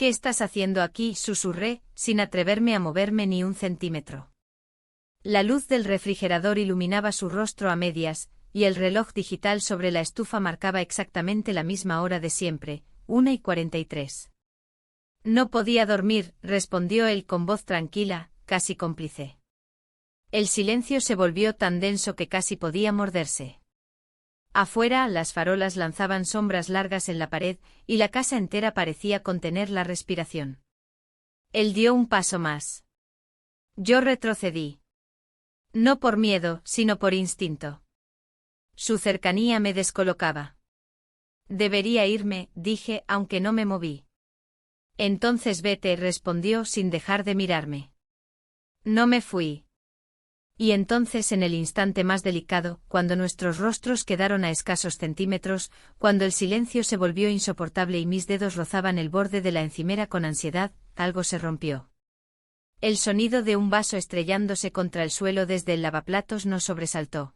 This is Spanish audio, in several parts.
¿Qué estás haciendo aquí?, susurré, sin atreverme a moverme ni un centímetro. La luz del refrigerador iluminaba su rostro a medias, y el reloj digital sobre la estufa marcaba exactamente la misma hora de siempre, 1:43. No podía dormir, respondió él con voz tranquila, casi cómplice. El silencio se volvió tan denso que casi podía morderse. Afuera, las farolas lanzaban sombras largas en la pared, y la casa entera parecía contener la respiración. Él dio un paso más. Yo retrocedí. No por miedo, sino por instinto. Su cercanía me descolocaba. Debería irme, dije, aunque no me moví. Entonces vete, respondió sin dejar de mirarme. No me fui. Y entonces, en el instante más delicado, cuando nuestros rostros quedaron a escasos centímetros, cuando el silencio se volvió insoportable y mis dedos rozaban el borde de la encimera con ansiedad, algo se rompió. El sonido de un vaso estrellándose contra el suelo desde el lavaplatos nos sobresaltó.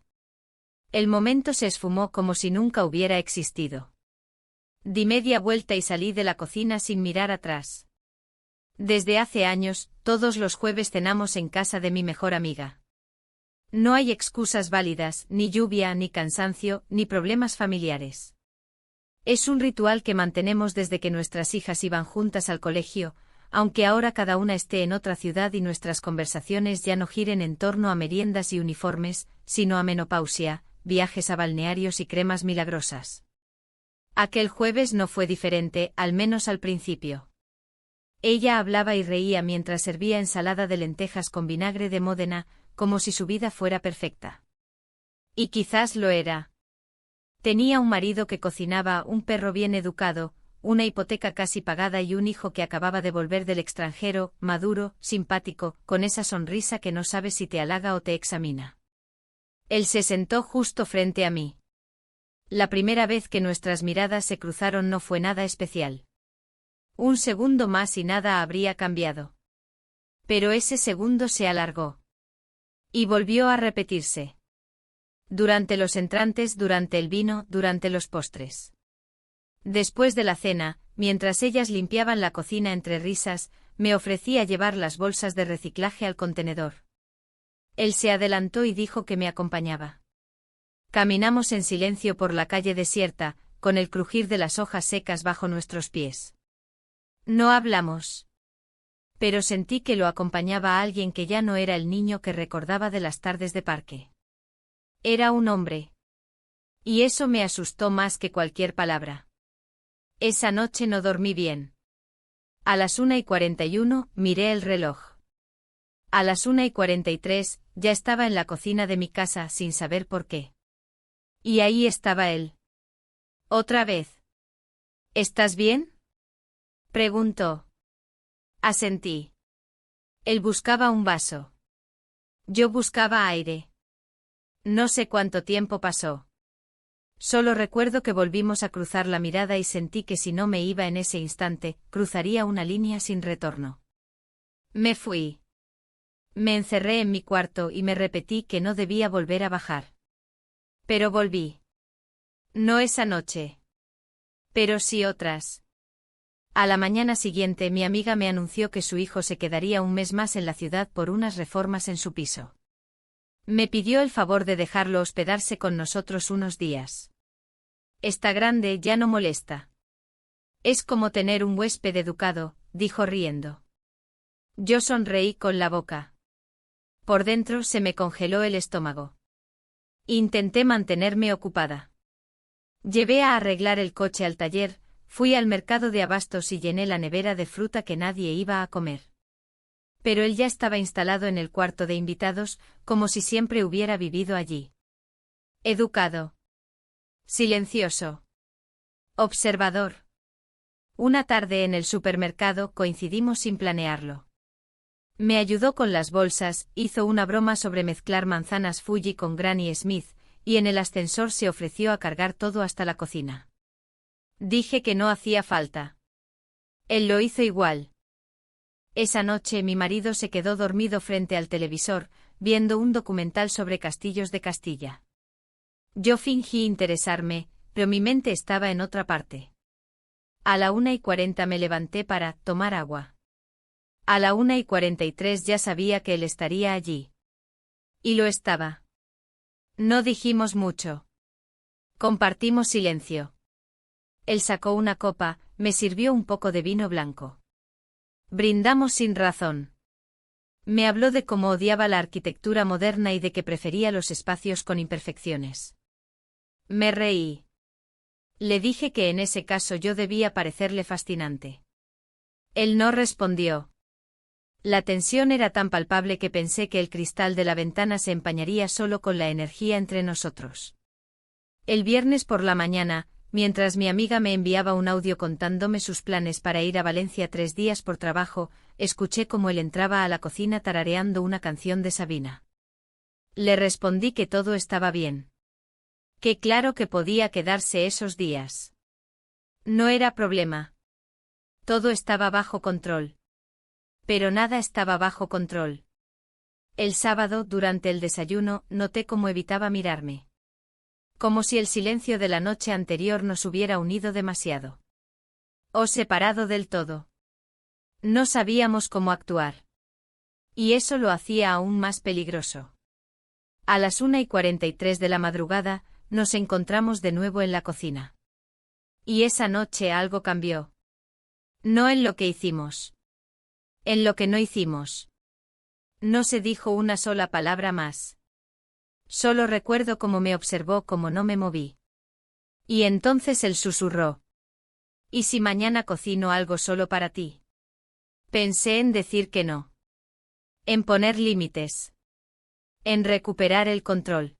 El momento se esfumó como si nunca hubiera existido. Di media vuelta y salí de la cocina sin mirar atrás. Desde hace años, todos los jueves cenamos en casa de mi mejor amiga. No hay excusas válidas, ni lluvia, ni cansancio, ni problemas familiares. Es un ritual que mantenemos desde que nuestras hijas iban juntas al colegio, aunque ahora cada una esté en otra ciudad y nuestras conversaciones ya no giren en torno a meriendas y uniformes, sino a menopausia, viajes a balnearios y cremas milagrosas. Aquel jueves no fue diferente, al menos al principio. Ella hablaba y reía mientras servía ensalada de lentejas con vinagre de Módena, como si su vida fuera perfecta. Y quizás lo era. Tenía un marido que cocinaba, un perro bien educado, una hipoteca casi pagada y un hijo que acababa de volver del extranjero, maduro, simpático, con esa sonrisa que no sabe si te halaga o te examina. Él se sentó justo frente a mí. La primera vez que nuestras miradas se cruzaron no fue nada especial. Un segundo más y nada habría cambiado. Pero ese segundo se alargó. Y volvió a repetirse. Durante los entrantes, durante el vino, durante los postres. Después de la cena, mientras ellas limpiaban la cocina entre risas, me ofrecí a llevar las bolsas de reciclaje al contenedor. Él se adelantó y dijo que me acompañaba. Caminamos en silencio por la calle desierta, con el crujir de las hojas secas bajo nuestros pies. No hablamos. Pero sentí que lo acompañaba a alguien que ya no era el niño que recordaba de las tardes de parque. Era un hombre. Y eso me asustó más que cualquier palabra. Esa noche no dormí bien. A las 1:41 miré el reloj. A las 1:43 ya estaba en la cocina de mi casa sin saber por qué. Y ahí estaba él. Otra vez. ¿Estás bien?, preguntó. Asentí. Él buscaba un vaso. Yo buscaba aire. No sé cuánto tiempo pasó. Solo recuerdo que volvimos a cruzar la mirada y sentí que si no me iba en ese instante, cruzaría una línea sin retorno. Me fui. Me encerré en mi cuarto y me repetí que no debía volver a bajar. Pero volví. No esa noche. Pero sí otras. A la mañana siguiente mi amiga me anunció que su hijo se quedaría un mes más en la ciudad por unas reformas en su piso. Me pidió el favor de dejarlo hospedarse con nosotros unos días. Está grande, ya no molesta. Es como tener un huésped educado, dijo riendo. Yo sonreí con la boca. Por dentro se me congeló el estómago. Intenté mantenerme ocupada. Llevé a arreglar el coche al taller, fui al mercado de abastos y llené la nevera de fruta que nadie iba a comer. Pero él ya estaba instalado en el cuarto de invitados, como si siempre hubiera vivido allí. Educado. Silencioso. Observador. Una tarde en el supermercado coincidimos sin planearlo. Me ayudó con las bolsas, hizo una broma sobre mezclar manzanas Fuji con Granny Smith, y en el ascensor se ofreció a cargar todo hasta la cocina. Dije que no hacía falta. Él lo hizo igual. Esa noche mi marido se quedó dormido frente al televisor, viendo un documental sobre castillos de Castilla. Yo fingí interesarme, pero mi mente estaba en otra parte. A la 1:40 me levanté para tomar agua. A la 1:43 ya sabía que él estaría allí. Y lo estaba. No dijimos mucho. Compartimos silencio. Él sacó una copa, me sirvió un poco de vino blanco. Brindamos sin razón. Me habló de cómo odiaba la arquitectura moderna y de que prefería los espacios con imperfecciones. Me reí. Le dije que en ese caso yo debía parecerle fascinante. Él no respondió. La tensión era tan palpable que pensé que el cristal de la ventana se empañaría solo con la energía entre nosotros. El viernes por la mañana, mientras mi amiga me enviaba un audio contándome sus planes para ir a Valencia 3 días por trabajo, escuché cómo él entraba a la cocina tarareando una canción de Sabina. Le respondí que todo estaba bien. Que claro que podía quedarse esos días. No era problema. Todo estaba bajo control. Pero nada estaba bajo control. El sábado, durante el desayuno, noté cómo evitaba mirarme. Como si el silencio de la noche anterior nos hubiera unido demasiado. O separado del todo. No sabíamos cómo actuar. Y eso lo hacía aún más peligroso. A las 1:43 de la madrugada, nos encontramos de nuevo en la cocina. Y esa noche algo cambió. No en lo que hicimos. En lo que no hicimos. No se dijo una sola palabra más. Solo recuerdo cómo me observó, cómo no me moví. Y entonces él susurró. ¿Y si mañana cocino algo solo para ti? Pensé en decir que no. En poner límites. En recuperar el control.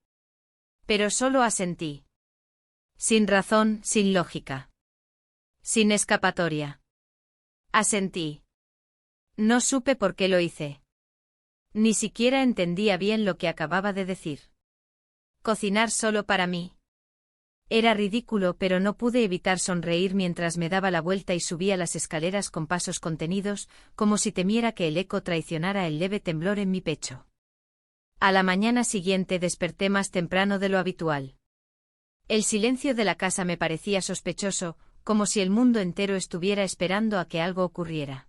Pero solo asentí. Sin razón, sin lógica. Sin escapatoria. Asentí. No supe por qué lo hice. Ni siquiera entendía bien lo que acababa de decir. Cocinar solo para mí. Era ridículo, pero no pude evitar sonreír mientras me daba la vuelta y subía las escaleras con pasos contenidos, como si temiera que el eco traicionara el leve temblor en mi pecho. A la mañana siguiente desperté más temprano de lo habitual. El silencio de la casa me parecía sospechoso, como si el mundo entero estuviera esperando a que algo ocurriera.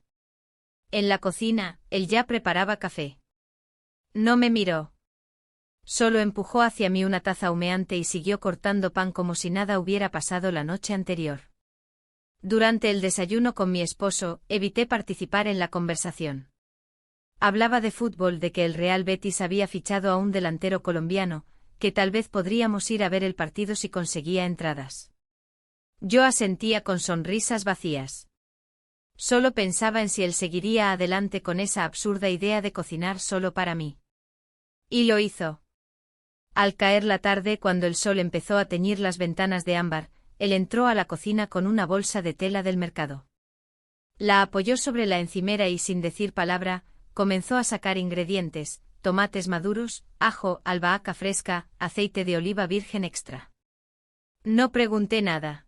En la cocina, él ya preparaba café. No me miró. Solo empujó hacia mí una taza humeante y siguió cortando pan como si nada hubiera pasado la noche anterior. Durante el desayuno con mi esposo, evité participar en la conversación. Hablaba de fútbol, de que el Real Betis había fichado a un delantero colombiano, que tal vez podríamos ir a ver el partido si conseguía entradas. Yo asentía con sonrisas vacías. Solo pensaba en si él seguiría adelante con esa absurda idea de cocinar solo para mí. Y lo hizo. Al caer la tarde, cuando el sol empezó a teñir las ventanas de ámbar, él entró a la cocina con una bolsa de tela del mercado. La apoyó sobre la encimera y, sin decir palabra, comenzó a sacar ingredientes: tomates maduros, ajo, albahaca fresca, aceite de oliva virgen extra. No pregunté nada.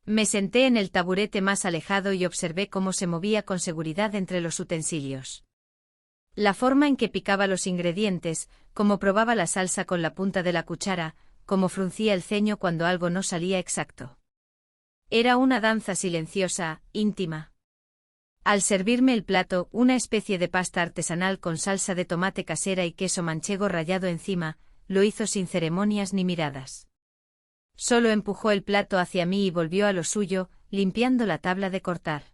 Me senté en el taburete más alejado y observé cómo se movía con seguridad entre los utensilios. La forma en que picaba los ingredientes, cómo probaba la salsa con la punta de la cuchara, cómo fruncía el ceño cuando algo no salía exacto. Era una danza silenciosa, íntima. Al servirme el plato, una especie de pasta artesanal con salsa de tomate casera y queso manchego rallado encima, lo hizo sin ceremonias ni miradas. Solo empujó el plato hacia mí y volvió a lo suyo, limpiando la tabla de cortar.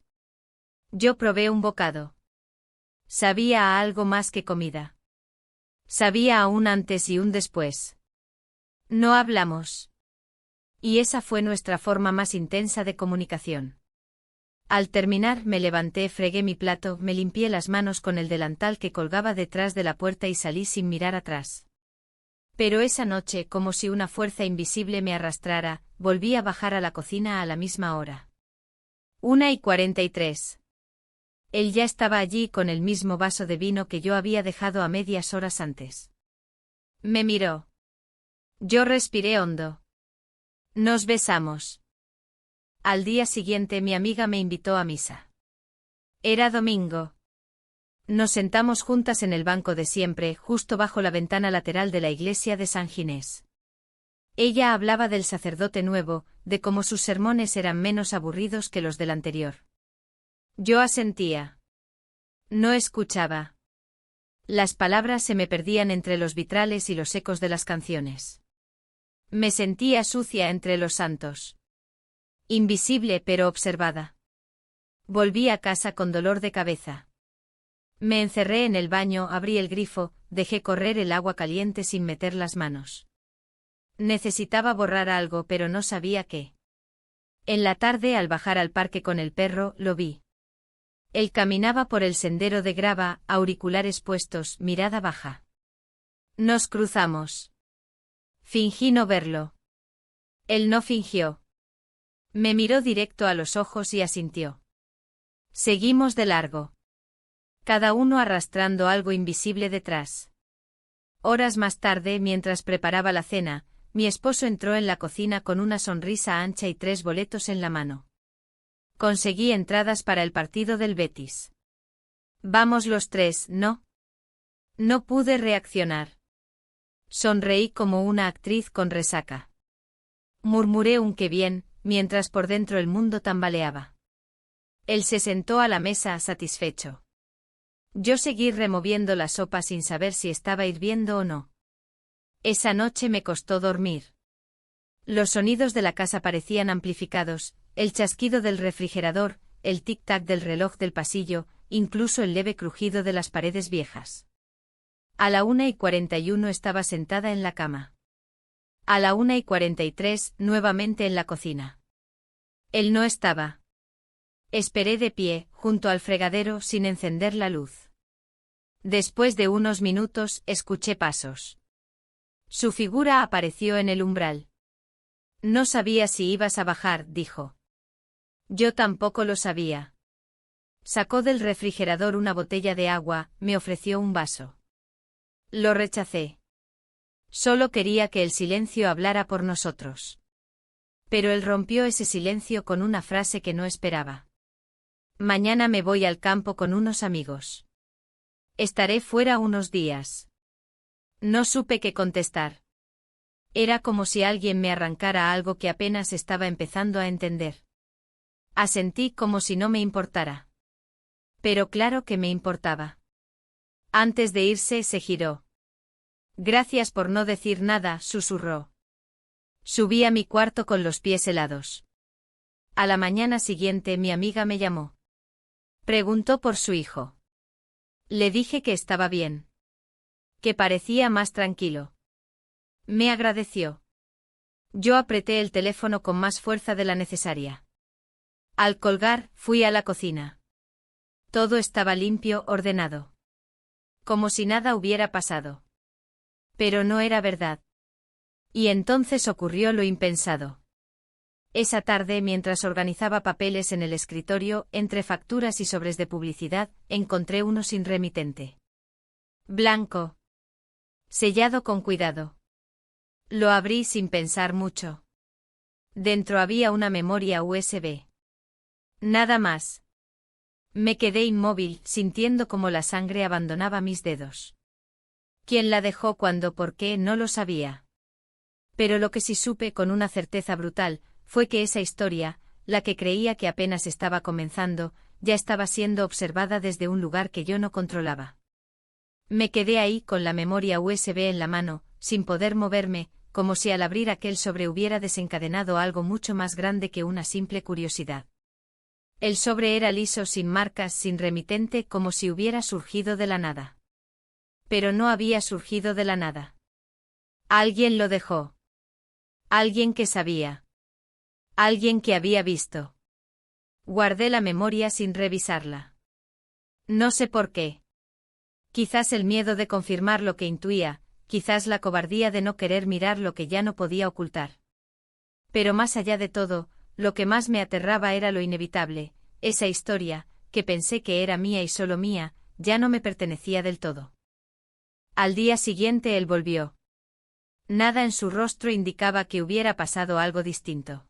Yo probé un bocado. Sabía a algo más que comida. Sabía a un antes y un después. No hablamos. Y esa fue nuestra forma más intensa de comunicación. Al terminar, me levanté, fregué mi plato, me limpié las manos con el delantal que colgaba detrás de la puerta y salí sin mirar atrás. Pero esa noche, como si una fuerza invisible me arrastrara, volví a bajar a la cocina a la misma hora. 1:43. Él ya estaba allí con el mismo vaso de vino que yo había dejado a medias horas antes. Me miró. Yo respiré hondo. Nos besamos. Al día siguiente mi amiga me invitó a misa. Era domingo. Nos sentamos juntas en el banco de siempre, justo bajo la ventana lateral de la iglesia de San Ginés. Ella hablaba del sacerdote nuevo, de cómo sus sermones eran menos aburridos que los del anterior. Yo asentía. No escuchaba. Las palabras se me perdían entre los vitrales y los ecos de las canciones. Me sentía sucia entre los santos. Invisible pero observada. Volví a casa con dolor de cabeza. Me encerré en el baño, abrí el grifo, dejé correr el agua caliente sin meter las manos. Necesitaba borrar algo pero no sabía qué. En la tarde, al bajar al parque con el perro, lo vi. Él caminaba por el sendero de grava, auriculares puestos, mirada baja. Nos cruzamos. Fingí no verlo. Él no fingió. Me miró directo a los ojos y asintió. Seguimos de largo. Cada uno arrastrando algo invisible detrás. Horas más tarde, mientras preparaba la cena, mi esposo entró en la cocina con una sonrisa ancha y 3 boletos en la mano. Conseguí entradas para el partido del Betis. Vamos los 3, ¿no? No pude reaccionar. Sonreí como una actriz con resaca. Murmuré un qué bien, mientras por dentro el mundo tambaleaba. Él se sentó a la mesa satisfecho. Yo seguí removiendo la sopa sin saber si estaba hirviendo o no. Esa noche me costó dormir. Los sonidos de la casa parecían amplificados, el chasquido del refrigerador, el tic-tac del reloj del pasillo, incluso el leve crujido de las paredes viejas. A la 1:41 estaba sentada en la cama. A la 1:43, nuevamente en la cocina. Él no estaba. Esperé de pie, junto al fregadero, sin encender la luz. Después de unos minutos, escuché pasos. Su figura apareció en el umbral. No sabía si ibas a bajar, dijo. Yo tampoco lo sabía. Sacó del refrigerador una botella de agua, me ofreció un vaso. Lo rechacé. Solo quería que el silencio hablara por nosotros. Pero él rompió ese silencio con una frase que no esperaba. Mañana me voy al campo con unos amigos. Estaré fuera unos días. No supe qué contestar. Era como si alguien me arrancara algo que apenas estaba empezando a entender. Asentí como si no me importara. Pero claro que me importaba. Antes de irse, se giró. Gracias por no decir nada, susurró. Subí a mi cuarto con los pies helados. A la mañana siguiente mi amiga me llamó. Preguntó por su hijo. Le dije que estaba bien. Que parecía más tranquilo. Me agradeció. Yo apreté el teléfono con más fuerza de la necesaria. Al colgar, fui a la cocina. Todo estaba limpio, ordenado. Como si nada hubiera pasado. Pero no era verdad. Y entonces ocurrió lo impensado. Esa tarde, mientras organizaba papeles en el escritorio, entre facturas y sobres de publicidad, encontré uno sin remitente. Blanco. Sellado con cuidado. Lo abrí sin pensar mucho. Dentro había una memoria USB. Nada más. Me quedé inmóvil, sintiendo como la sangre abandonaba mis dedos. ¿Quién la dejó cuándo? ¿Por qué? No lo sabía. Pero lo que sí supe con una certeza brutal, fue que esa historia, la que creía que apenas estaba comenzando, ya estaba siendo observada desde un lugar que yo no controlaba. Me quedé ahí con la memoria USB en la mano, sin poder moverme, como si al abrir aquel sobre hubiera desencadenado algo mucho más grande que una simple curiosidad. El sobre era liso, sin marcas, sin remitente, como si hubiera surgido de la nada. Pero no había surgido de la nada. Alguien lo dejó. Alguien que sabía. Alguien que había visto. Guardé la memoria sin revisarla. No sé por qué. Quizás el miedo de confirmar lo que intuía, quizás la cobardía de no querer mirar lo que ya no podía ocultar. Pero más allá de todo, lo que más me aterraba era lo inevitable, esa historia, que pensé que era mía y solo mía, ya no me pertenecía del todo. Al día siguiente él volvió. Nada en su rostro indicaba que hubiera pasado algo distinto.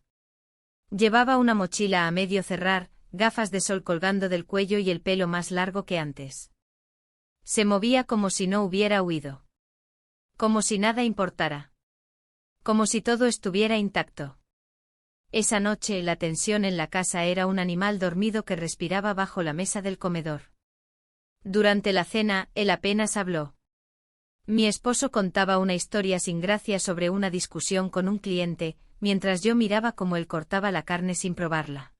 Llevaba una mochila a medio cerrar, gafas de sol colgando del cuello y el pelo más largo que antes. Se movía como si no hubiera huido. Como si nada importara. Como si todo estuviera intacto. Esa noche la tensión en la casa era un animal dormido que respiraba bajo la mesa del comedor. Durante la cena, él apenas habló. Mi esposo contaba una historia sin gracia sobre una discusión con un cliente, mientras yo miraba cómo él cortaba la carne sin probarla.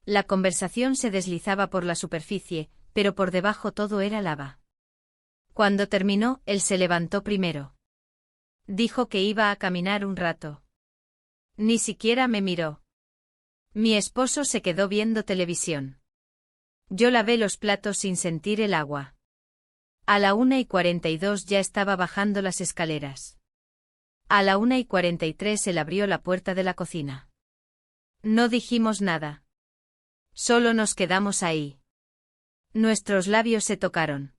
La conversación se deslizaba por la superficie, pero por debajo todo era lava. Cuando terminó, él se levantó primero. Dijo que iba a caminar un rato. Ni siquiera me miró. Mi esposo se quedó viendo televisión. Yo lavé los platos sin sentir el agua. A la 1:42 ya estaba bajando las escaleras. A la 1:43 él abrió la puerta de la cocina. No dijimos nada. Solo nos quedamos ahí. Nuestros labios se tocaron.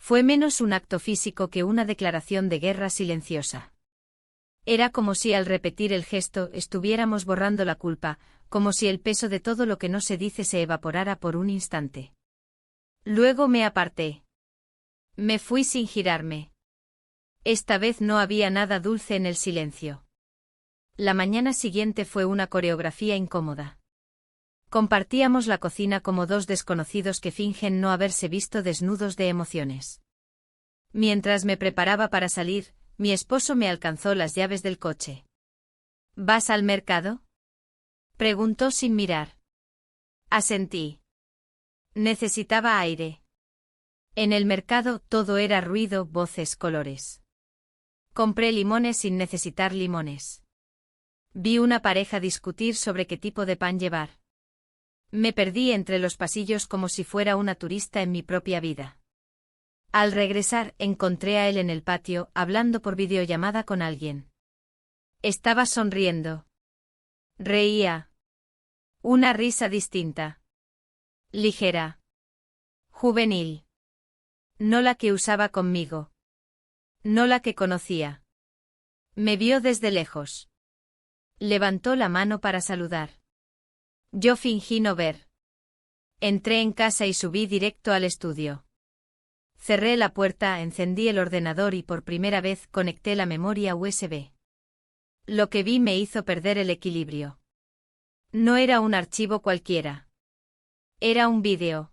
Fue menos un acto físico que una declaración de guerra silenciosa. Era como si al repetir el gesto estuviéramos borrando la culpa, como si el peso de todo lo que no se dice se evaporara por un instante. Luego me aparté. Me fui sin girarme. Esta vez no había nada dulce en el silencio. La mañana siguiente fue una coreografía incómoda. Compartíamos la cocina como dos desconocidos que fingen no haberse visto desnudos de emociones. Mientras me preparaba para salir, mi esposo me alcanzó las llaves del coche. ¿Vas al mercado?, preguntó sin mirar. Asentí. Necesitaba aire. En el mercado todo era ruido, voces, colores. Compré limones sin necesitar limones. Vi una pareja discutir sobre qué tipo de pan llevar. Me perdí entre los pasillos como si fuera una turista en mi propia vida. Al regresar, encontré a él en el patio, hablando por videollamada con alguien. Estaba sonriendo. Reía. Una risa distinta. Ligera. Juvenil. No la que usaba conmigo. No la que conocía. Me vio desde lejos. Levantó la mano para saludar. Yo fingí no ver. Entré en casa y subí directo al estudio. Cerré la puerta, encendí el ordenador y por primera vez conecté la memoria USB. Lo que vi me hizo perder el equilibrio. No era un archivo cualquiera. Era un vídeo.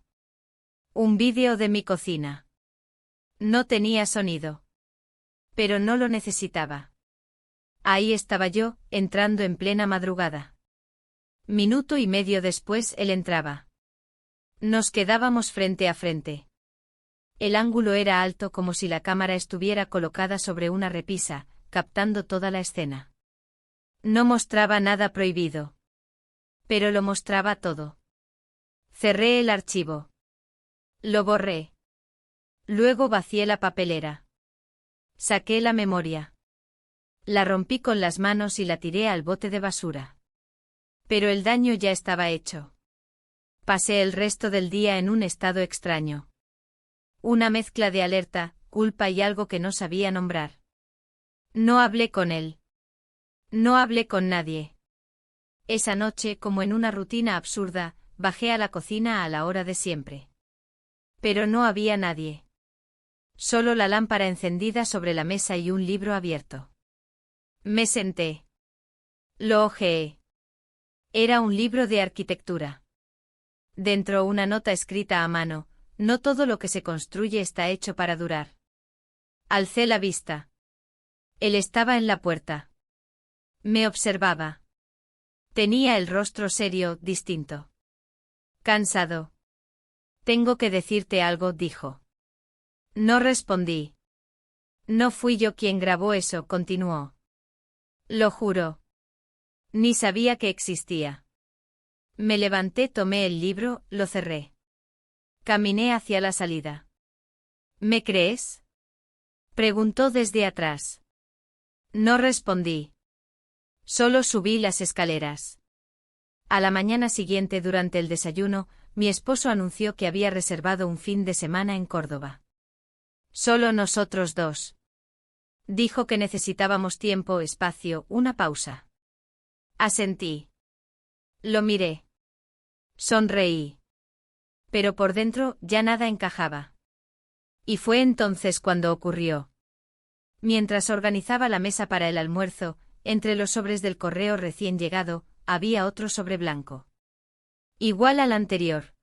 Un vídeo de mi cocina. No tenía sonido. Pero no lo necesitaba. Ahí estaba yo, entrando en plena madrugada. Minuto y medio después él entraba. Nos quedábamos frente a frente. El ángulo era alto como si la cámara estuviera colocada sobre una repisa, captando toda la escena. No mostraba nada prohibido. Pero lo mostraba todo. Cerré el archivo. Lo borré. Luego vacié la papelera. Saqué la memoria. La rompí con las manos y la tiré al bote de basura. Pero el daño ya estaba hecho. Pasé el resto del día en un estado extraño. Una mezcla de alerta, culpa y algo que no sabía nombrar. No hablé con él. No hablé con nadie. Esa noche, como en una rutina absurda, bajé a la cocina a la hora de siempre. Pero no había nadie. Solo la lámpara encendida sobre la mesa y un libro abierto. Me senté. Lo hojeé. Era un libro de arquitectura. Dentro una nota escrita a mano: no todo lo que se construye está hecho para durar. Alcé la vista. Él estaba en la puerta. Me observaba. Tenía el rostro serio, distinto. Cansado. Tengo que decirte algo, dijo. No respondí. No fui yo quien grabó eso, continuó. Lo juro. Ni sabía que existía. Me levanté, tomé el libro, lo cerré. Caminé hacia la salida. ¿Me crees?, preguntó desde atrás. No respondí. Solo subí las escaleras. A la mañana siguiente, durante el desayuno, mi esposo anunció que había reservado un fin de semana en Córdoba. Solo nosotros dos. Dijo que necesitábamos tiempo, espacio, una pausa. Asentí. Lo miré. Sonreí. Pero por dentro ya nada encajaba. Y fue entonces cuando ocurrió. Mientras organizaba la mesa para el almuerzo, entre los sobres del correo recién llegado, había otro sobre blanco. Igual al anterior.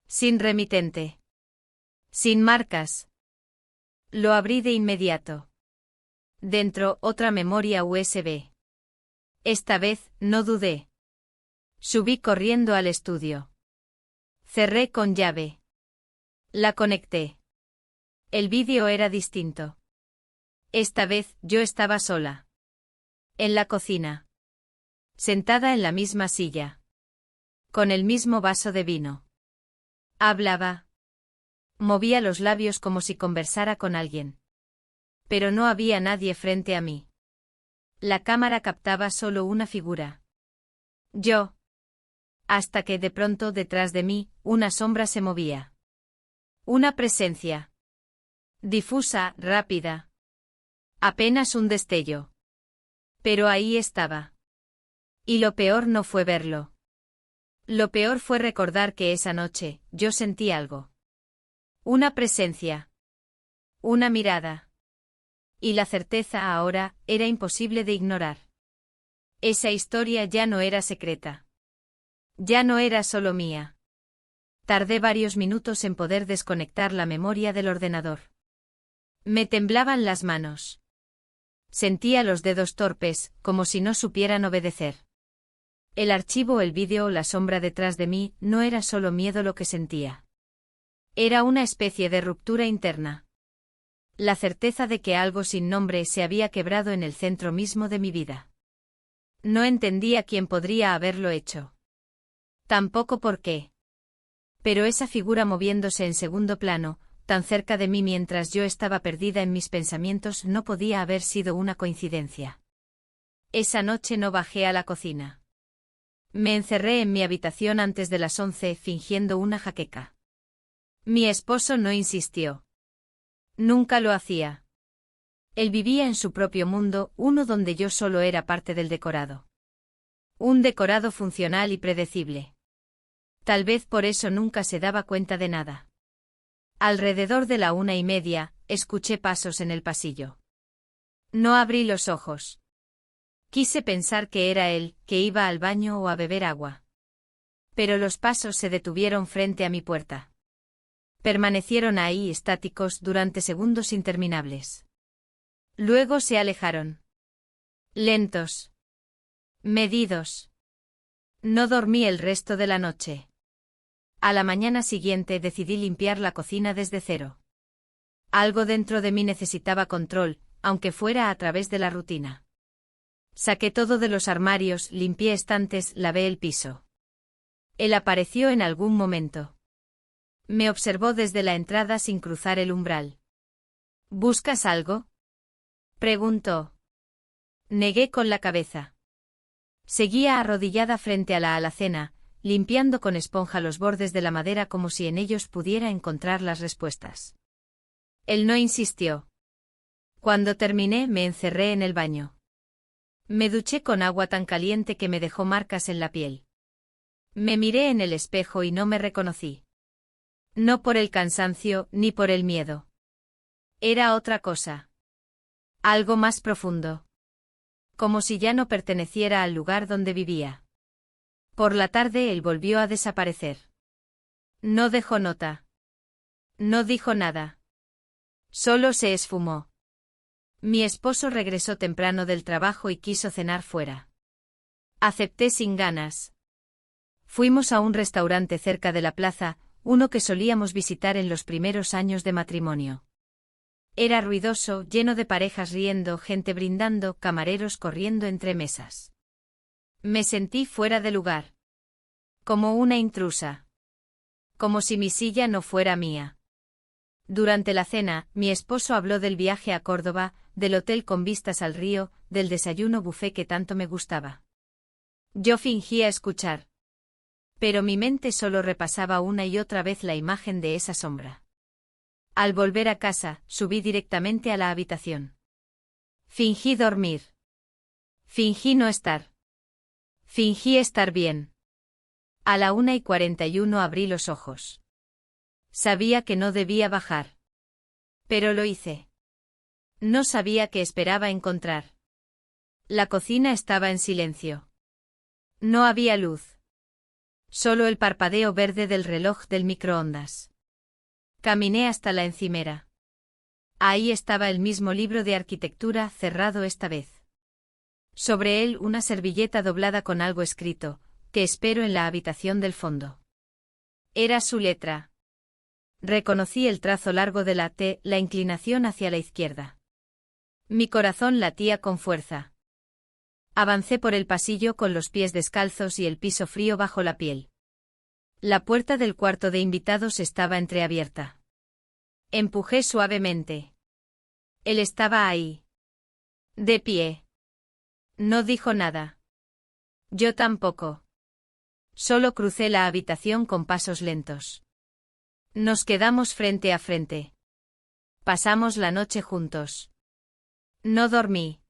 Sin remitente. Sin marcas. Lo abrí de inmediato. Dentro, otra memoria USB. Esta vez, no dudé. Subí corriendo al estudio. Cerré con llave. La conecté. El vídeo era distinto. Esta vez, yo estaba sola. En la cocina. Sentada en la misma silla. Con el mismo vaso de vino. Hablaba. Movía los labios como si conversara con alguien. Pero no había nadie frente a mí. La cámara captaba solo una figura. Yo. Hasta que de pronto detrás de mí, una sombra se movía. Una presencia. Difusa, rápida. Apenas un destello. Pero ahí estaba. Y lo peor no fue verlo. Lo peor fue recordar que esa noche, yo sentí algo. Una presencia. Una mirada. Y la certeza ahora, era imposible de ignorar. Esa historia ya no era secreta. Ya no era solo mía. Tardé varios minutos en poder desconectar la memoria del ordenador. Me temblaban las manos. Sentía los dedos torpes, como si no supieran obedecer. El archivo, el vídeo o la sombra detrás de mí, no era solo miedo lo que sentía. Era una especie de ruptura interna. La certeza de que algo sin nombre se había quebrado en el centro mismo de mi vida. No entendía quién podría haberlo hecho. Tampoco por qué. Pero esa figura moviéndose en segundo plano, tan cerca de mí mientras yo estaba perdida en mis pensamientos, no podía haber sido una coincidencia. Esa noche no bajé a la cocina. Me encerré en mi habitación antes de las 11 fingiendo una jaqueca. Mi esposo no insistió. Nunca lo hacía. Él vivía en su propio mundo, uno donde yo solo era parte del decorado. Un decorado funcional y predecible. Tal vez por eso nunca se daba cuenta de nada. Alrededor de la 1:30, escuché pasos en el pasillo. No abrí los ojos. Quise pensar que era él, que iba al baño o a beber agua. Pero los pasos se detuvieron frente a mi puerta. Permanecieron ahí estáticos durante segundos interminables. Luego se alejaron. Lentos. Medidos. No dormí el resto de la noche. A la mañana siguiente decidí limpiar la cocina desde cero. Algo dentro de mí necesitaba control, aunque fuera a través de la rutina. Saqué todo de los armarios, limpié estantes, lavé el piso. Él apareció en algún momento. Me observó desde la entrada sin cruzar el umbral. ¿Buscas algo?, preguntó. Negué con la cabeza. Seguía arrodillada frente a la alacena, limpiando con esponja los bordes de la madera como si en ellos pudiera encontrar las respuestas. Él no insistió. Cuando terminé, me encerré en el baño. Me duché con agua tan caliente que me dejó marcas en la piel. Me miré en el espejo y no me reconocí. No por el cansancio, ni por el miedo. Era otra cosa. Algo más profundo. Como si ya no perteneciera al lugar donde vivía. Por la tarde él volvió a desaparecer. No dejó nota. No dijo nada. Solo se esfumó. Mi esposo regresó temprano del trabajo y quiso cenar fuera. Acepté sin ganas. Fuimos a un restaurante cerca de la plaza, uno que solíamos visitar en los primeros años de matrimonio. Era ruidoso, lleno de parejas riendo, gente brindando, camareros corriendo entre mesas. Me sentí fuera de lugar. Como una intrusa. Como si mi silla no fuera mía. Durante la cena, mi esposo habló del viaje a Córdoba, del hotel con vistas al río, del desayuno buffet que tanto me gustaba. Yo fingía escuchar. Pero mi mente solo repasaba una y otra vez la imagen de esa sombra. Al volver a casa, subí directamente a la habitación. Fingí dormir. Fingí no estar. Fingí estar bien. A la 1:41 abrí los ojos. Sabía que no debía bajar. Pero lo hice. No sabía qué esperaba encontrar. La cocina estaba en silencio. No había luz. Solo el parpadeo verde del reloj del microondas. Caminé hasta la encimera. Ahí estaba el mismo libro de arquitectura, cerrado esta vez. Sobre él una servilleta doblada con algo escrito, que espero en la habitación del fondo. Era su letra. Reconocí el trazo largo de la T, la inclinación hacia la izquierda. Mi corazón latía con fuerza. Avancé por el pasillo con los pies descalzos y el piso frío bajo la piel. La puerta del cuarto de invitados estaba entreabierta. Empujé suavemente. Él estaba ahí. De pie. No dijo nada. Yo tampoco. Solo crucé la habitación con pasos lentos. Nos quedamos frente a frente. Pasamos la noche juntos. No dormí.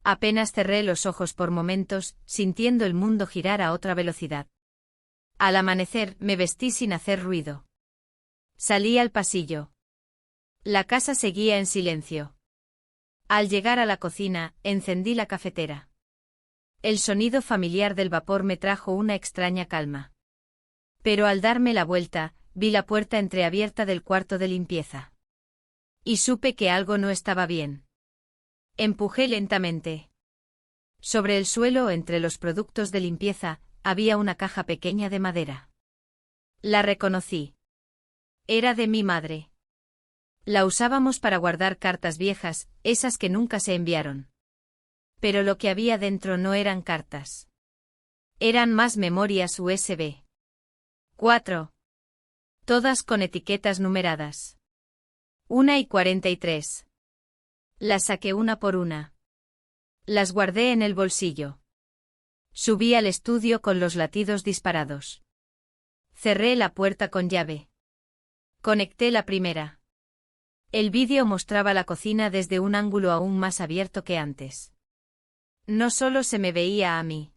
Apenas cerré los ojos por momentos, sintiendo el mundo girar a otra velocidad. Al amanecer me vestí sin hacer ruido. Salí al pasillo. La casa seguía en silencio. Al llegar a la cocina, encendí la cafetera. El sonido familiar del vapor me trajo una extraña calma. Pero al darme la vuelta, vi la puerta entreabierta del cuarto de limpieza. Y supe que algo no estaba bien. Empujé lentamente. Sobre el suelo, entre los productos de limpieza, había una caja pequeña de madera. La reconocí. Era de mi madre. La usábamos para guardar cartas viejas, esas que nunca se enviaron. Pero lo que había dentro no eran cartas. Eran más memorias USB. 4. Todas con etiquetas numeradas. 1:43. Las saqué una por una. Las guardé en el bolsillo. Subí al estudio con los latidos disparados. Cerré la puerta con llave. Conecté la primera. El vídeo mostraba la cocina desde un ángulo aún más abierto que antes. No solo se me veía a mí.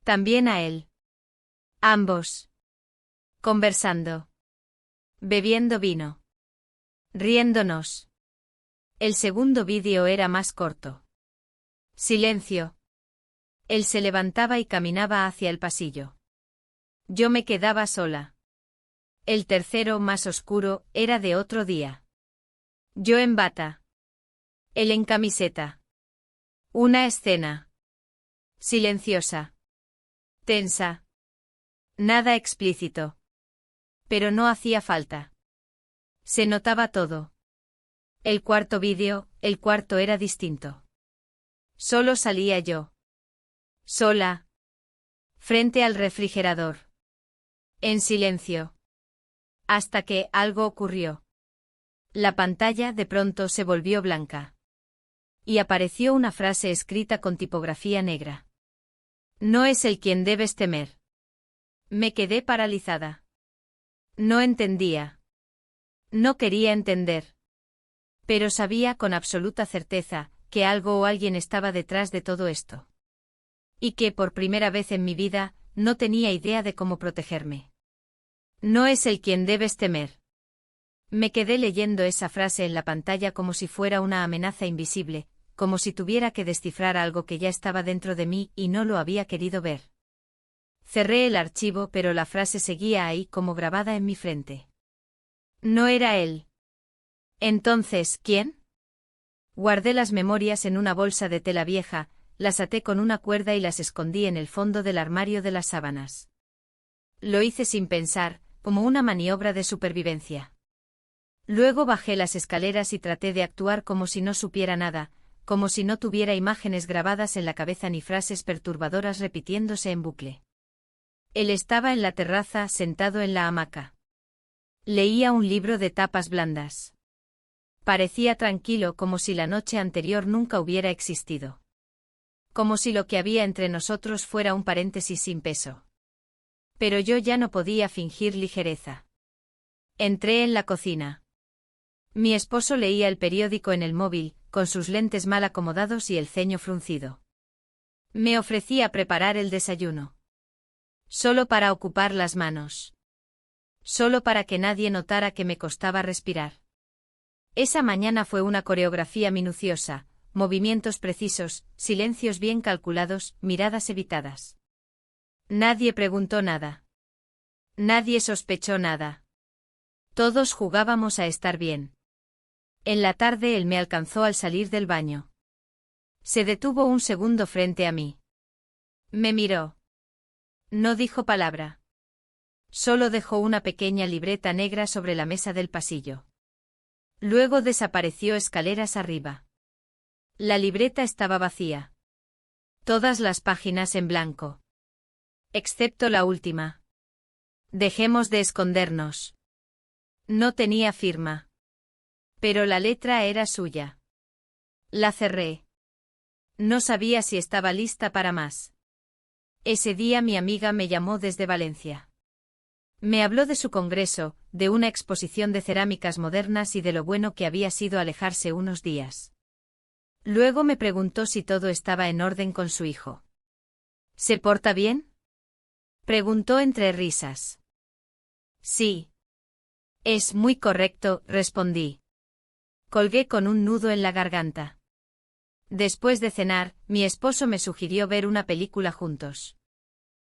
También a él. Ambos. Conversando. Bebiendo vino. Riéndonos. El segundo vídeo era más corto. Silencio. Él se levantaba y caminaba hacia el pasillo. Yo me quedaba sola. El tercero, más oscuro, era de otro día. Yo en bata. Él en camiseta. Una escena. Silenciosa. Tensa. Nada explícito. Pero no hacía falta. Se notaba todo. El cuarto vídeo, el cuarto era distinto. Solo salía yo. Sola. Frente al refrigerador. En silencio. Hasta que algo ocurrió. La pantalla de pronto se volvió blanca. Y apareció una frase escrita con tipografía negra. No es el quien debes temer. Me quedé paralizada. No entendía. No quería entender. Pero sabía con absoluta certeza que algo o alguien estaba detrás de todo esto. Y que por primera vez en mi vida, no tenía idea de cómo protegerme. No es el quien debes temer. Me quedé leyendo esa frase en la pantalla como si fuera una amenaza invisible, como si tuviera que descifrar algo que ya estaba dentro de mí y no lo había querido ver. Cerré el archivo, pero la frase seguía ahí como grabada en mi frente. No era él. Entonces, ¿quién? Guardé las memorias en una bolsa de tela vieja, las até con una cuerda y las escondí en el fondo del armario de las sábanas. Lo hice sin pensar, como una maniobra de supervivencia. Luego bajé las escaleras y traté de actuar como si no supiera nada, como si no tuviera imágenes grabadas en la cabeza ni frases perturbadoras repitiéndose en bucle. Él estaba en la terraza, sentado en la hamaca. Leía un libro de tapas blandas. Parecía tranquilo, como si la noche anterior nunca hubiera existido. Como si lo que había entre nosotros fuera un paréntesis sin peso. Pero yo ya no podía fingir ligereza. Entré en la cocina. Mi esposo leía el periódico en el móvil, con sus lentes mal acomodados y el ceño fruncido. Me ofrecí a preparar el desayuno. Solo para ocupar las manos. Solo para que nadie notara que me costaba respirar. Esa mañana fue una coreografía minuciosa, movimientos precisos, silencios bien calculados, miradas evitadas. Nadie preguntó nada. Nadie sospechó nada. Todos jugábamos a estar bien. En la tarde él me alcanzó al salir del baño. Se detuvo un segundo frente a mí. Me miró. No dijo palabra. Solo dejó una pequeña libreta negra sobre la mesa del pasillo. Luego desapareció escaleras arriba. La libreta estaba vacía. Todas las páginas en blanco. Excepto la última. Dejemos de escondernos. No tenía firma. Pero la letra era suya. La cerré. No sabía si estaba lista para más. Ese día mi amiga me llamó desde Valencia. Me habló de su congreso, de una exposición de cerámicas modernas y de lo bueno que había sido alejarse unos días. Luego me preguntó si todo estaba en orden con su hijo. ¿Se porta bien?, preguntó entre risas. Sí. Es muy correcto, respondí. Colgué con un nudo en la garganta. Después de cenar, mi esposo me sugirió ver una película juntos.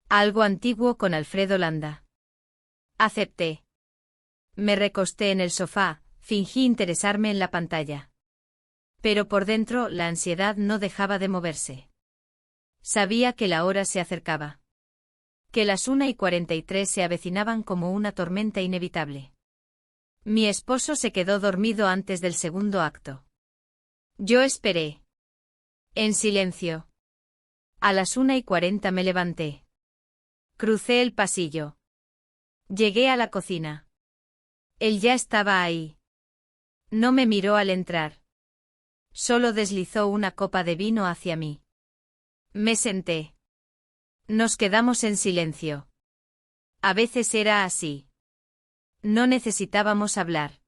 Algo antiguo con Alfredo Landa. Acepté. Me recosté en el sofá, fingí interesarme en la pantalla. Pero por dentro la ansiedad no dejaba de moverse. Sabía que la hora se acercaba. Que las 1:43 se avecinaban como una tormenta inevitable. Mi esposo se quedó dormido antes del segundo acto. Yo esperé. En silencio. A las 1:40 me levanté. Crucé el pasillo. Llegué a la cocina. Él ya estaba ahí. No me miró al entrar. Solo deslizó una copa de vino hacia mí. Me senté. Nos quedamos en silencio. A veces era así. No necesitábamos hablar.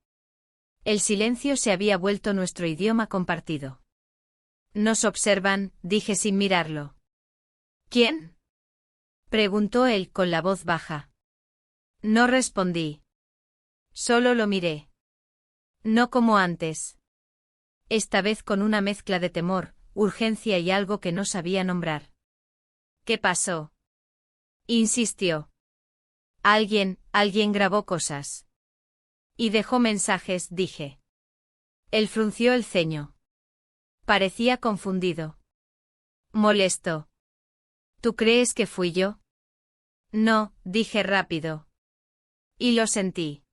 El silencio se había vuelto nuestro idioma compartido. Nos observan, dije sin mirarlo. ¿Quién?, preguntó él con la voz baja. No respondí. Solo lo miré. No como antes. Esta vez con una mezcla de temor, urgencia y algo que no sabía nombrar. ¿Qué pasó?, insistió. Alguien grabó cosas. Y dejó mensajes, dije. Él frunció el ceño. Parecía confundido. Molesto. ¿Tú crees que fui yo? No, dije rápido. Y lo sentí.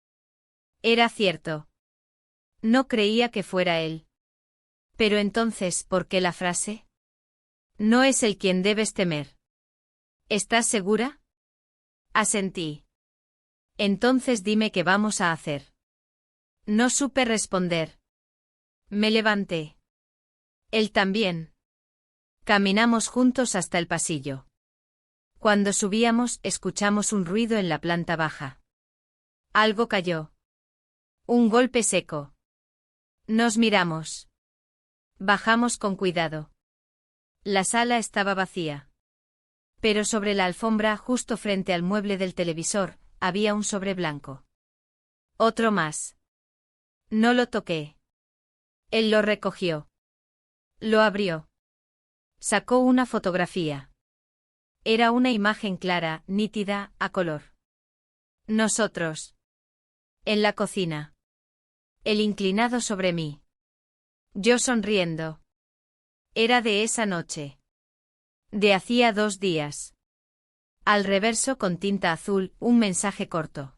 Era cierto. No creía que fuera él. Pero entonces, ¿por qué la frase? No es el quien debes temer. ¿Estás segura? Asentí. Entonces dime qué vamos a hacer. No supe responder. Me levanté. Él también. Caminamos juntos hasta el pasillo. Cuando subíamos, escuchamos un ruido en la planta baja. Algo cayó. Un golpe seco. Nos miramos. Bajamos con cuidado. La sala estaba vacía. Pero sobre la alfombra, justo frente al mueble del televisor, había un sobre blanco. Otro más. No lo toqué. Él lo recogió. Lo abrió. Sacó una fotografía. Era una imagen clara, nítida, a color. Nosotros. En la cocina. Él inclinado sobre mí. Yo sonriendo. Era de esa noche. De hacía 2 días. Al reverso con tinta azul, un mensaje corto.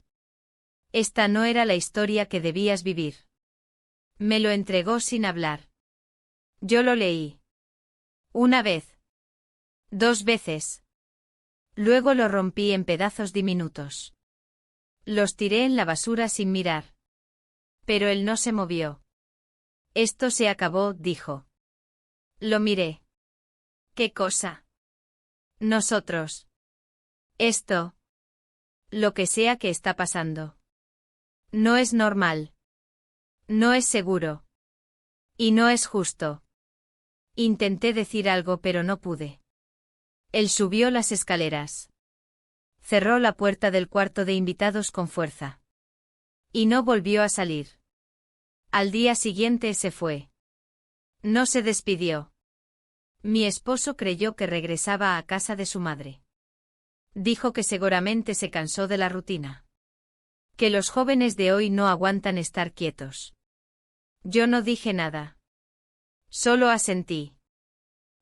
Esta no era la historia que debías vivir. Me lo entregó sin hablar. Yo lo leí. 1 vez. 2 veces. Luego lo rompí en pedazos diminutos. Los tiré en la basura sin mirar. Pero él no se movió. Esto se acabó, dijo. Lo miré. ¿Qué cosa? Nosotros. Esto. Lo que sea que está pasando. No es normal. No es seguro. Y no es justo. Intenté decir algo pero no pude. Él subió las escaleras. Cerró la puerta del cuarto de invitados con fuerza. Y no volvió a salir. Al día siguiente se fue. No se despidió. Mi esposo creyó que regresaba a casa de su madre. Dijo que seguramente se cansó de la rutina. Que los jóvenes de hoy no aguantan estar quietos. Yo no dije nada. Solo asentí.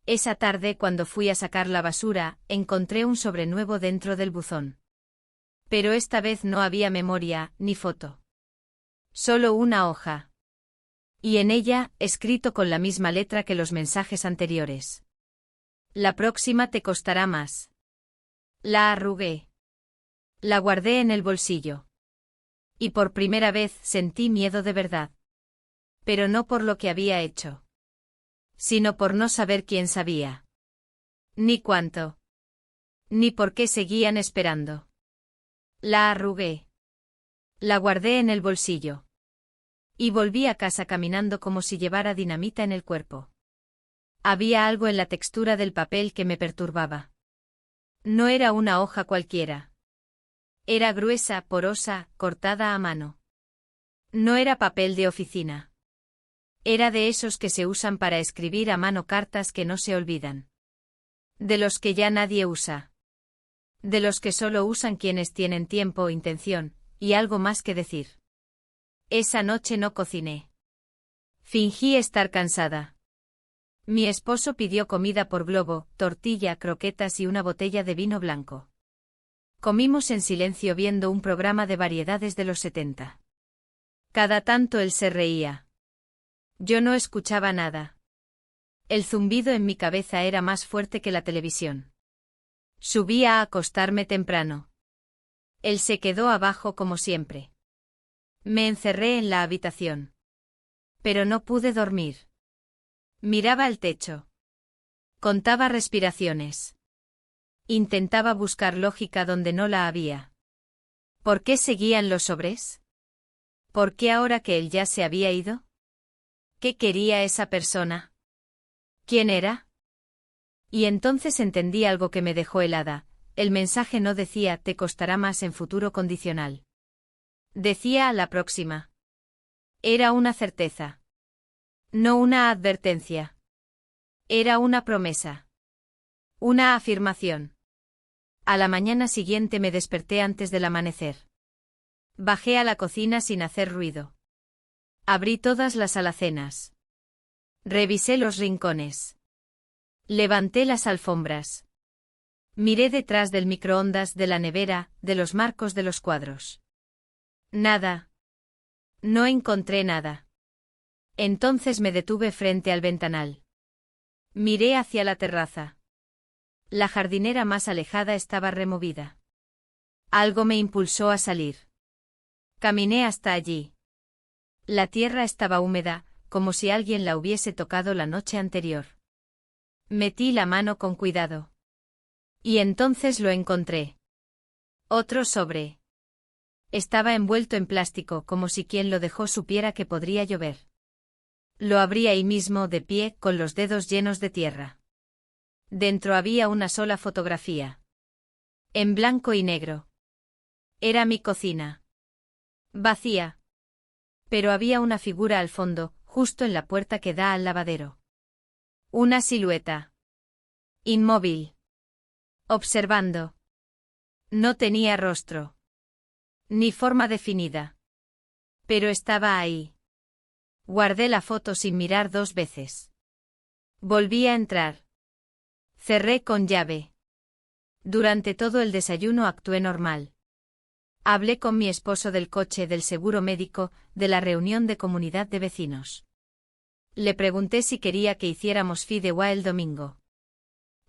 Esa tarde, cuando fui a sacar la basura, encontré un sobre nuevo dentro del buzón. Pero esta vez no había memoria, ni foto. Solo una hoja. Y en ella, escrito con la misma letra que los mensajes anteriores. La próxima te costará más. La arrugué. La guardé en el bolsillo. Y por primera vez sentí miedo de verdad. Pero no por lo que había hecho. Sino por no saber quién sabía. Ni cuánto. Ni por qué seguían esperando. La arrugué. La guardé en el bolsillo. Y volví a casa caminando como si llevara dinamita en el cuerpo. Había algo en la textura del papel que me perturbaba. No era una hoja cualquiera. Era gruesa, porosa, cortada a mano. No era papel de oficina. Era de esos que se usan para escribir a mano cartas que no se olvidan. De los que ya nadie usa. De los que solo usan quienes tienen tiempo, intención, y algo más que decir. Esa noche no cociné. Fingí estar cansada. Mi esposo pidió comida por globo, tortilla, croquetas y una botella de vino blanco. Comimos en silencio viendo un programa de variedades de los 70. Cada tanto él se reía. Yo no escuchaba nada. El zumbido en mi cabeza era más fuerte que la televisión. Subí a acostarme temprano. Él se quedó abajo como siempre. Me encerré en la habitación. Pero no pude dormir. Miraba el techo. Contaba respiraciones. Intentaba buscar lógica donde no la había. ¿Por qué seguían los sobres? ¿Por qué ahora que él ya se había ido? ¿Qué quería esa persona? ¿Quién era? Y entonces entendí algo que me dejó helada. El mensaje no decía te costará más en futuro condicional. Decía a la próxima. Era una certeza. No una advertencia. Era una promesa. Una afirmación. A la mañana siguiente me desperté antes del amanecer. Bajé a la cocina sin hacer ruido. Abrí todas las alacenas. Revisé los rincones. Levanté las alfombras. Miré detrás del microondas, de la nevera, de los marcos de los cuadros. Nada. No encontré nada. Entonces me detuve frente al ventanal. Miré hacia la terraza. La jardinera más alejada estaba removida. Algo me impulsó a salir. Caminé hasta allí. La tierra estaba húmeda, como si alguien la hubiese tocado la noche anterior. Metí la mano con cuidado. Y entonces lo encontré. Otro sobre. Estaba envuelto en plástico, como si quien lo dejó supiera que podría llover. Lo abrí ahí mismo, de pie, con los dedos llenos de tierra. Dentro había una sola fotografía. En blanco y negro. Era mi cocina. Vacía. Pero había una figura al fondo, justo en la puerta que da al lavadero. Una silueta. Inmóvil. Observando. No tenía rostro. Ni forma definida. Pero estaba ahí. Guardé la foto sin mirar 2 veces. Volví a entrar. Cerré con llave. Durante todo el desayuno actué normal. Hablé con mi esposo del coche, del seguro médico, de la reunión de comunidad de vecinos. Le pregunté si quería que hiciéramos fideuá el domingo.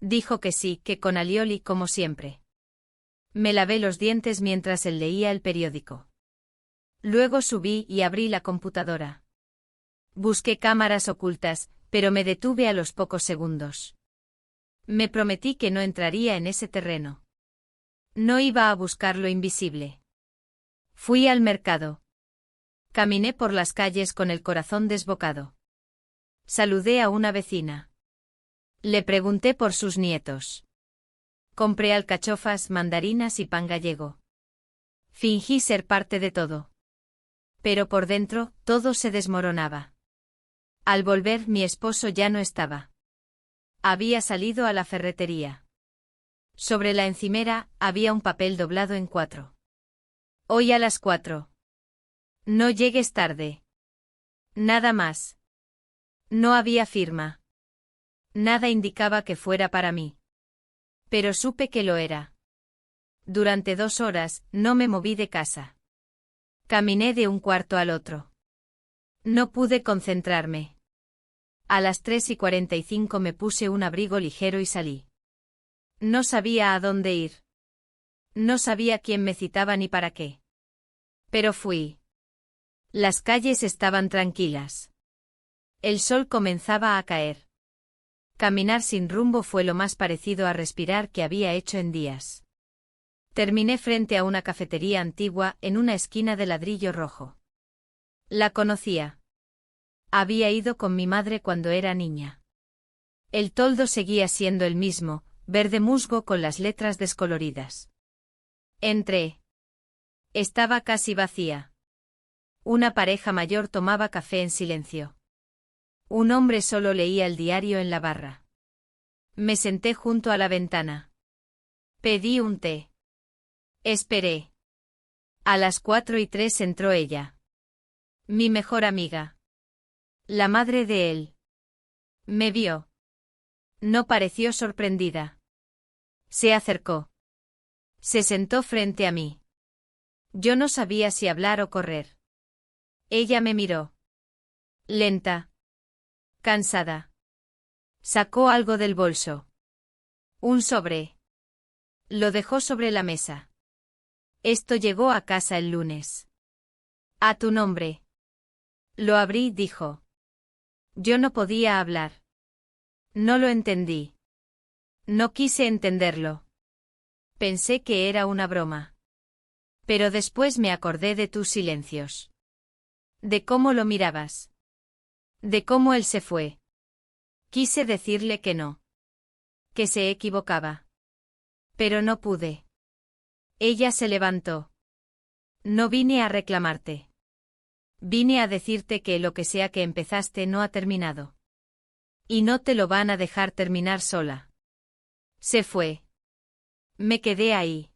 Dijo que sí, que con alioli como siempre. Me lavé los dientes mientras él leía el periódico. Luego subí y abrí la computadora. Busqué cámaras ocultas, pero me detuve a los pocos segundos. Me prometí que no entraría en ese terreno. No iba a buscar lo invisible. Fui al mercado. Caminé por las calles con el corazón desbocado. Saludé a una vecina. Le pregunté por sus nietos. Compré alcachofas, mandarinas y pan gallego. Fingí ser parte de todo. Pero por dentro, todo se desmoronaba. Al volver, mi esposo ya no estaba. Había salido a la ferretería. Sobre la encimera, había un papel doblado en 4. Hoy a las 4. No llegues tarde. Nada más. No había firma. Nada indicaba que fuera para mí. Pero supe que lo era. Durante 2 horas, no me moví de casa. Caminé de un cuarto al otro. No pude concentrarme. A las 3:45 me puse un abrigo ligero y salí. No sabía a dónde ir. No sabía quién me citaba ni para qué. Pero fui. Las calles estaban tranquilas. El sol comenzaba a caer. Caminar sin rumbo fue lo más parecido a respirar que había hecho en días. Terminé frente a una cafetería antigua en una esquina de ladrillo rojo. La conocía. Había ido con mi madre cuando era niña. El toldo seguía siendo el mismo, verde musgo con las letras descoloridas. Entré. Estaba casi vacía. Una pareja mayor tomaba café en silencio. Un hombre solo leía el diario en la barra. Me senté junto a la ventana. Pedí un té. Esperé. A las 4:03 entró ella. Mi mejor amiga. La madre de él. Me vio. No pareció sorprendida. Se acercó. Se sentó frente a mí. Yo no sabía si hablar o correr. Ella me miró. Lenta. Cansada. Sacó algo del bolso. Un sobre. Lo dejó sobre la mesa. Esto llegó a casa el lunes. A tu nombre. Lo abrí, dijo. Yo no podía hablar. No lo entendí. No quise entenderlo. Pensé que era una broma. Pero después me acordé de tus silencios. De cómo lo mirabas. De cómo él se fue. Quise decirle que no. Que se equivocaba. Pero no pude. Ella se levantó. No vine a reclamarte. Vine a decirte que lo que sea que empezaste no ha terminado. Y no te lo van a dejar terminar sola. Se fue. Me quedé ahí.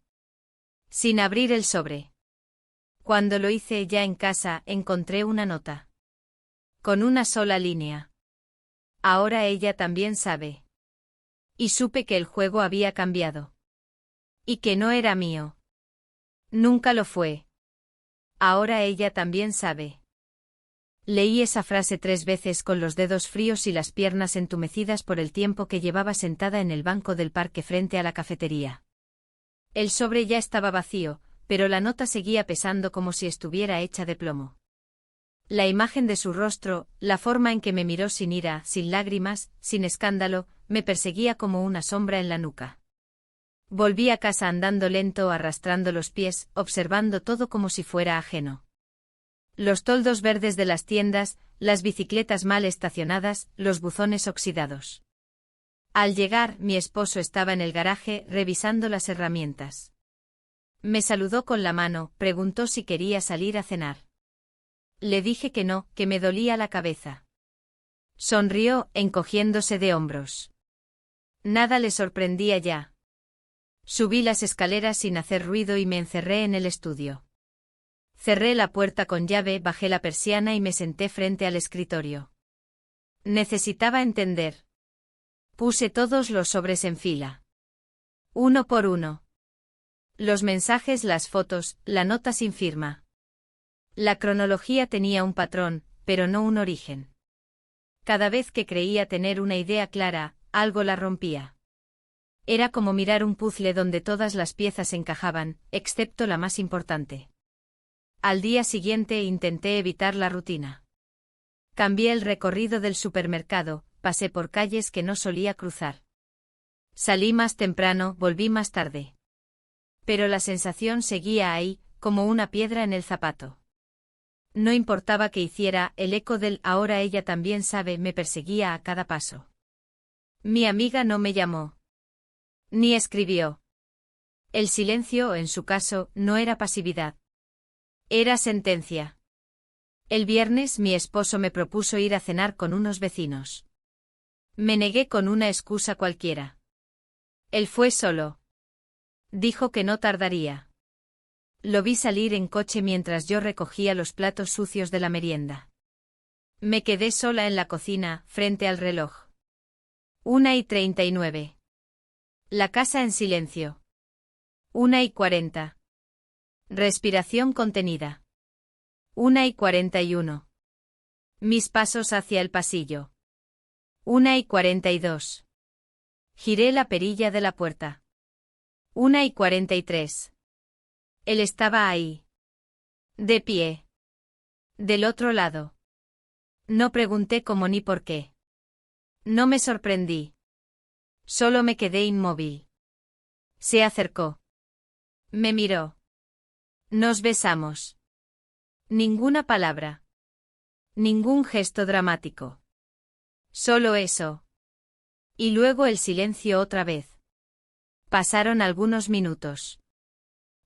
Sin abrir el sobre. Cuando lo hice ya en casa, encontré una nota. Con una sola línea. Ahora ella también sabe. Y supe que el juego había cambiado. Y que no era mío. Nunca lo fue. Ahora ella también sabe. Leí esa frase 3 veces con los dedos fríos y las piernas entumecidas por el tiempo que llevaba sentada en el banco del parque frente a la cafetería. El sobre ya estaba vacío, pero la nota seguía pesando como si estuviera hecha de plomo. La imagen de su rostro, la forma en que me miró sin ira, sin lágrimas, sin escándalo, me perseguía como una sombra en la nuca. Volví a casa andando lento, arrastrando los pies, observando todo como si fuera ajeno. Los toldos verdes de las tiendas, las bicicletas mal estacionadas, los buzones oxidados. Al llegar, mi esposo estaba en el garaje, revisando las herramientas. Me saludó con la mano, preguntó si quería salir a cenar. Le dije que no, que me dolía la cabeza. Sonrió, encogiéndose de hombros. Nada le sorprendía ya. Subí las escaleras sin hacer ruido y me encerré en el estudio. Cerré la puerta con llave, bajé la persiana y me senté frente al escritorio. Necesitaba entender. Puse todos los sobres en fila. Uno por uno. Los mensajes, las fotos, la nota sin firma. La cronología tenía un patrón, pero no un origen. Cada vez que creía tener una idea clara, algo la rompía. Era como mirar un puzzle donde todas las piezas encajaban, excepto la más importante. Al día siguiente intenté evitar la rutina. Cambié el recorrido del supermercado, pasé por calles que no solía cruzar. Salí más temprano, volví más tarde. Pero la sensación seguía ahí, como una piedra en el zapato. No importaba qué hiciera, el eco del ahora ella también sabe me perseguía a cada paso. Mi amiga no me llamó. Ni escribió. El silencio, en su caso, no era pasividad. Era sentencia. El viernes mi esposo me propuso ir a cenar con unos vecinos. Me negué con una excusa cualquiera. Él fue solo. Dijo que no tardaría. Lo vi salir en coche mientras yo recogía los platos sucios de la merienda. Me quedé sola en la cocina, frente al reloj. 1:39. La casa en silencio. 1:40. Respiración contenida. 1:41. Mis pasos hacia el pasillo. 1:42. Giré la perilla de la puerta. 1:43. Él estaba ahí. De pie. Del otro lado. No pregunté cómo ni por qué. No me sorprendí. Solo me quedé inmóvil. Se acercó. Me miró. Nos besamos. Ninguna palabra. Ningún gesto dramático. Solo eso. Y luego el silencio otra vez. Pasaron algunos minutos.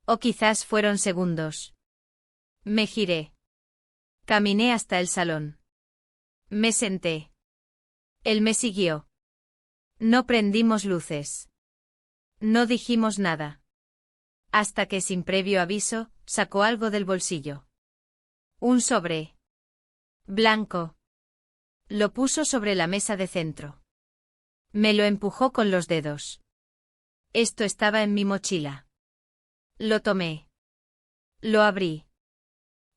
O quizás fueron segundos. Me giré. Caminé hasta el salón. Me senté. Él me siguió. No prendimos luces. No dijimos nada. Hasta que sin previo aviso, sacó algo del bolsillo. Un sobre. Blanco. Lo puso sobre la mesa de centro. Me lo empujó con los dedos. Esto estaba en mi mochila. Lo tomé. Lo abrí.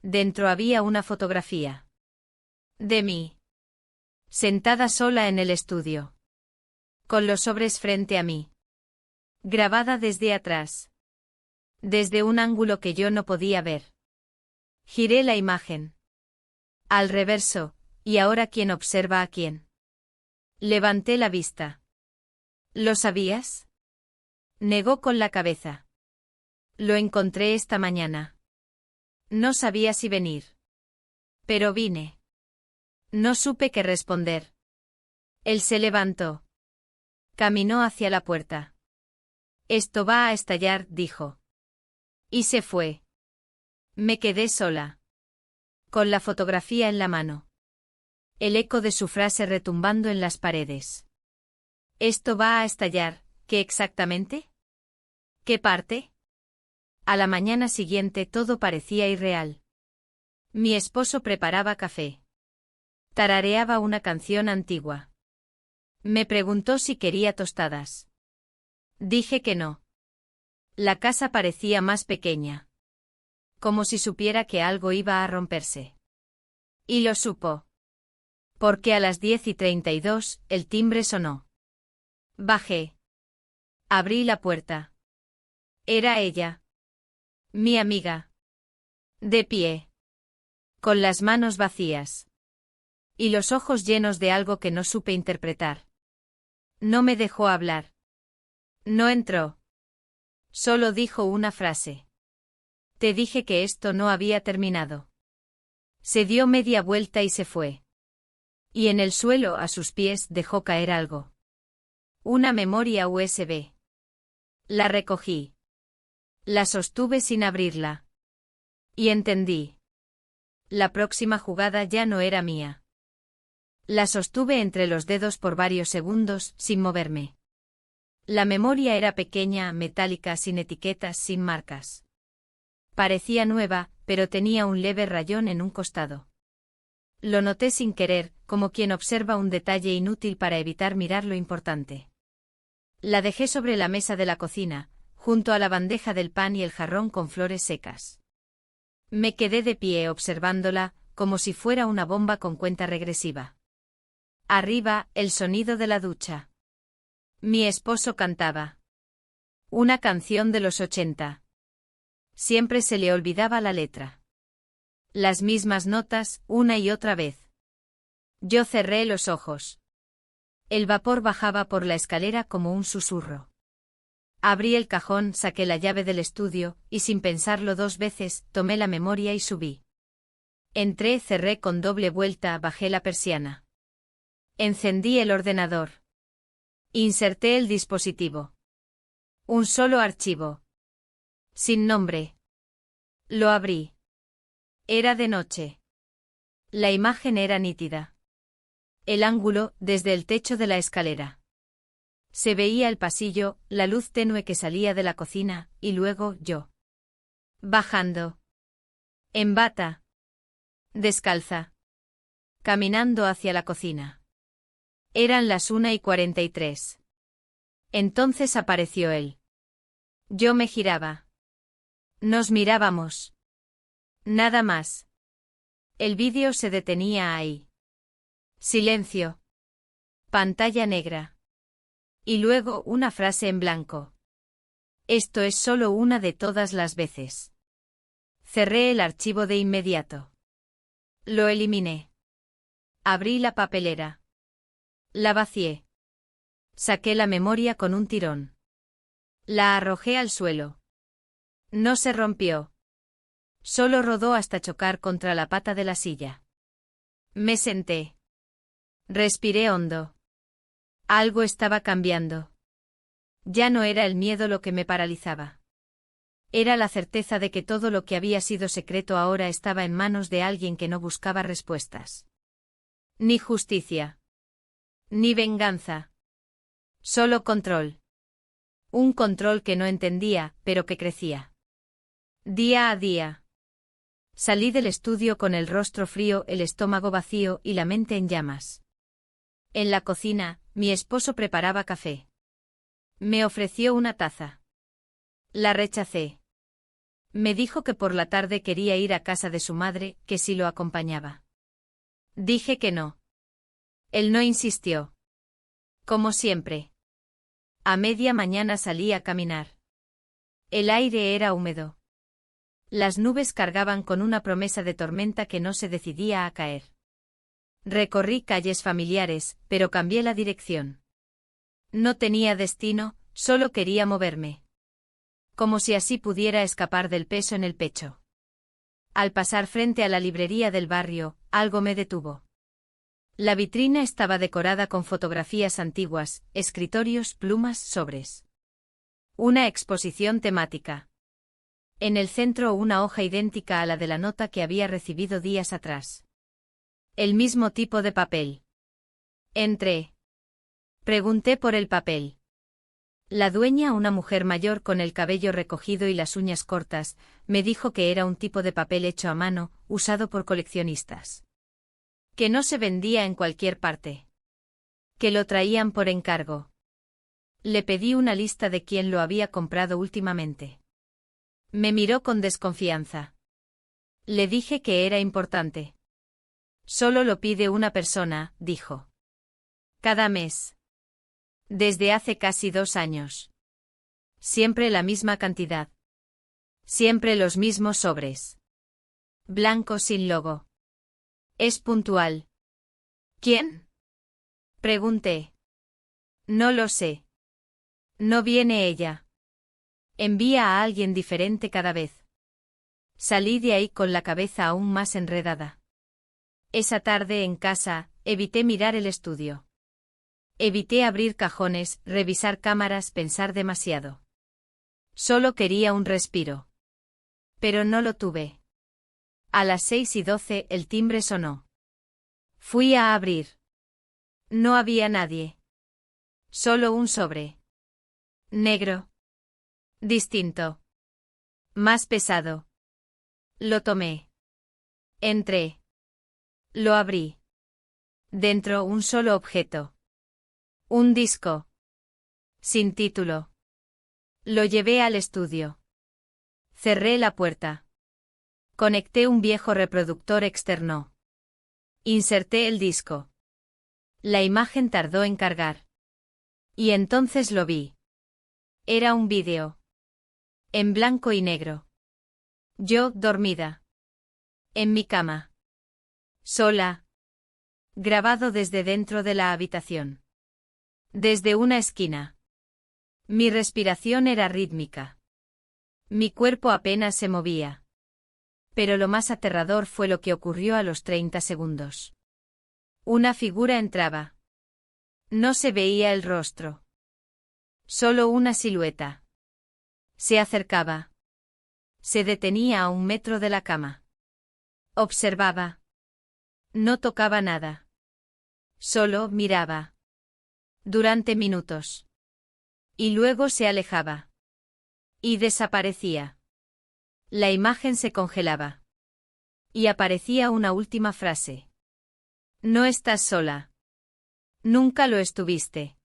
Dentro había una fotografía. De mí. Sentada sola en el estudio. Con los sobres frente a mí. Grabada desde atrás. Desde un ángulo que yo no podía ver. Giré la imagen. Al reverso, y ahora ¿quién observa a quién? Levanté la vista. ¿Lo sabías? Negó con la cabeza. Lo encontré esta mañana. No sabía si venir. Pero vine. No supe qué responder. Él se levantó. Caminó hacia la puerta. Esto va a estallar, dijo. Y se fue. Me quedé sola. Con la fotografía en la mano. El eco de su frase retumbando en las paredes. Esto va a estallar, ¿qué exactamente? ¿Qué parte? A la mañana siguiente todo parecía irreal. Mi esposo preparaba café. Tarareaba una canción antigua. Me preguntó si quería tostadas. Dije que no. La casa parecía más pequeña. Como si supiera que algo iba a romperse. Y lo supo. Porque a las 10:32 el timbre sonó. Bajé. Abrí la puerta. Era ella. Mi amiga. De pie. Con las manos vacías. Y los ojos llenos de algo que no supe interpretar. No me dejó hablar. No entró. Solo dijo una frase. Te dije que esto no había terminado. Se dio media vuelta y se fue. Y en el suelo a sus pies dejó caer algo. Una memoria USB. La recogí. La sostuve sin abrirla. Y entendí. La próxima jugada ya no era mía. La sostuve entre los dedos por varios segundos, sin moverme. La memoria era pequeña, metálica, sin etiquetas, sin marcas. Parecía nueva, pero tenía un leve rayón en un costado. Lo noté sin querer, como quien observa un detalle inútil para evitar mirar lo importante. La dejé sobre la mesa de la cocina, junto a la bandeja del pan y el jarrón con flores secas. Me quedé de pie observándola, como si fuera una bomba con cuenta regresiva. Arriba, el sonido de la ducha. Mi esposo cantaba. Una canción de los 80. Siempre se le olvidaba la letra. Las mismas notas, una y otra vez. Yo cerré los ojos. El vapor bajaba por la escalera como un susurro. Abrí el cajón, saqué la llave del estudio, y sin pensarlo dos veces, tomé la memoria y subí. Entré, cerré con doble vuelta, bajé la persiana. Encendí el ordenador. Inserté el dispositivo. Un solo archivo. Sin nombre. Lo abrí. Era de noche. La imagen era nítida. El ángulo, desde el techo de la escalera. Se veía el pasillo, la luz tenue que salía de la cocina, y luego yo. Bajando. En bata. Descalza. Caminando hacia la cocina. Eran las 1:43. Entonces apareció él. Yo me giraba. Nos mirábamos. Nada más. El vídeo se detenía ahí. Silencio. Pantalla negra. Y luego una frase en blanco. Esto es solo una de todas las veces. Cerré el archivo de inmediato. Lo eliminé. Abrí la papelera. La vacié. Saqué la memoria con un tirón. La arrojé al suelo. No se rompió. Solo rodó hasta chocar contra la pata de la silla. Me senté. Respiré hondo. Algo estaba cambiando. Ya no era el miedo lo que me paralizaba. Era la certeza de que todo lo que había sido secreto ahora estaba en manos de alguien que no buscaba respuestas. Ni justicia. Ni venganza. Solo control. Un control que no entendía, pero que crecía. Día a día. Salí del estudio con el rostro frío, el estómago vacío y la mente en llamas. En la cocina, mi esposo preparaba café. Me ofreció una taza. La rechacé. Me dijo que por la tarde quería ir a casa de su madre, que si lo acompañaba. Dije que no. Él no insistió. Como siempre. A media mañana salí a caminar. El aire era húmedo. Las nubes cargaban con una promesa de tormenta que no se decidía a caer. Recorrí calles familiares, pero cambié la dirección. No tenía destino, solo quería moverme. Como si así pudiera escapar del peso en el pecho. Al pasar frente a la librería del barrio, algo me detuvo. La vitrina estaba decorada con fotografías antiguas, escritorios, plumas, sobres. Una exposición temática. En el centro una hoja idéntica a la de la nota que había recibido días atrás. El mismo tipo de papel. Entré. Pregunté por el papel. La dueña, una mujer mayor con el cabello recogido y las uñas cortas, me dijo que era un tipo de papel hecho a mano, usado por coleccionistas. Que no se vendía en cualquier parte. Que lo traían por encargo. Le pedí una lista de quién lo había comprado últimamente. Me miró con desconfianza. Le dije que era importante. Solo lo pide una persona, dijo. Cada mes. Desde hace casi 2 años. Siempre la misma cantidad. Siempre los mismos sobres. Blanco sin logo. Es puntual. ¿Quién? Pregunté. No lo sé. No viene ella. Envía a alguien diferente cada vez. Salí de ahí con la cabeza aún más enredada. Esa tarde en casa, evité mirar el estudio. Evité abrir cajones, revisar cámaras, pensar demasiado. Solo quería un respiro. Pero no lo tuve. A las 6:12 el timbre sonó. Fui a abrir. No había nadie. Solo un sobre. Negro. Distinto. Más pesado. Lo tomé. Entré. Lo abrí. Dentro un solo objeto. Un disco. Sin título. Lo llevé al estudio. Cerré la puerta. Conecté un viejo reproductor externo. Inserté el disco. La imagen tardó en cargar. Y entonces lo vi. Era un vídeo. En blanco y negro. Yo, dormida. En mi cama. Sola. Grabado desde dentro de la habitación. Desde una esquina. Mi respiración era rítmica. Mi cuerpo apenas se movía. Pero lo más aterrador fue lo que ocurrió a los 30 segundos. Una figura entraba. No se veía el rostro. Solo una silueta. Se acercaba. Se detenía a 1 metro de la cama. Observaba. No tocaba nada. Solo miraba. Durante minutos. Y luego se alejaba. Y desaparecía. La imagen se congelaba. Y aparecía una última frase. No estás sola. Nunca lo estuviste.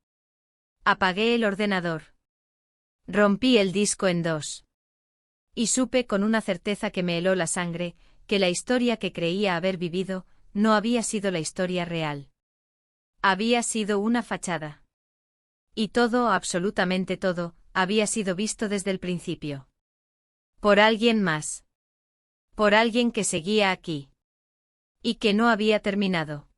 Apagué el ordenador. Rompí el disco en dos. Y supe con una certeza que me heló la sangre, que la historia que creía haber vivido, no había sido la historia real. Había sido una fachada. Y todo, absolutamente todo, había sido visto desde el principio. Por alguien más. Por alguien que seguía aquí. Y que no había terminado.